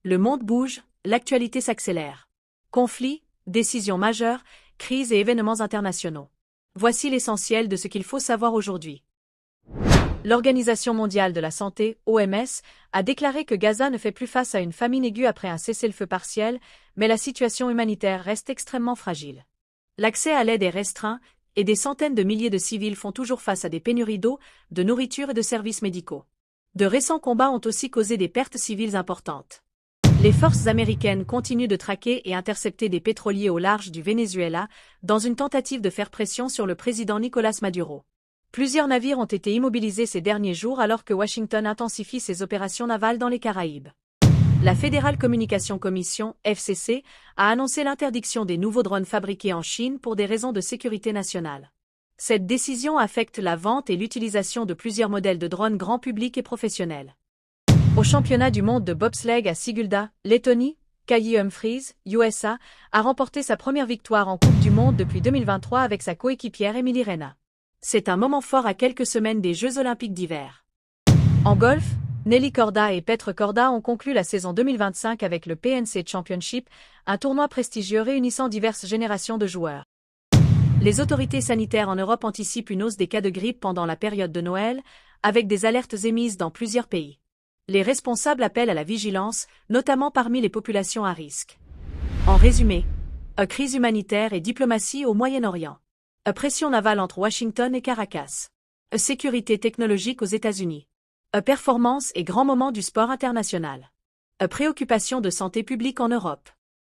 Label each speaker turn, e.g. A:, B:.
A: Le monde bouge, l'actualité s'accélère. Conflits, décisions majeures, crises et événements internationaux. Voici l'essentiel de ce qu'il faut savoir aujourd'hui. L'Organisation mondiale de la santé, OMS, a déclaré que Gaza ne fait plus face à une famine aiguë après un cessez-le-feu partiel, mais la situation humanitaire reste extrêmement fragile. L'accès à l'aide est restreint, et des centaines de milliers de civils font toujours face à des pénuries d'eau, de nourriture et de services médicaux. De récents combats ont aussi causé des pertes civiles importantes. Les forces américaines continuent de traquer et intercepter des pétroliers au large du Venezuela, dans une tentative de faire pression sur le président Nicolás Maduro. Plusieurs navires ont été immobilisés ces derniers jours alors que Washington intensifie ses opérations navales dans les Caraïbes. La Federal Communication Commission, FCC, a annoncé l'interdiction des nouveaux drones fabriqués en Chine pour des raisons de sécurité nationale. Cette décision affecte la vente et l'utilisation de plusieurs modèles de drones grand public et professionnels. Au championnat du monde de bobsleigh à Sigulda, Lettonie, Kai Humphries, USA, a remporté sa première victoire en Coupe du Monde depuis 2023 avec sa coéquipière Emily Reyna. C'est un moment fort à quelques semaines des Jeux Olympiques d'hiver. En golf, Nelly Korda et Petr Korda ont conclu la saison 2025 avec le PNC Championship, un tournoi prestigieux réunissant diverses générations de joueurs. Les autorités sanitaires en Europe anticipent une hausse des cas de grippe pendant la période de Noël, avec des alertes émises dans plusieurs pays. Les responsables appellent à la vigilance, notamment parmi les populations à risque. En résumé, crise humanitaire et diplomatie au Moyen-Orient. Pression navale entre Washington et Caracas. Sécurité technologique aux États-Unis. Performance et grands moments du sport international. Préoccupation de santé publique en Europe.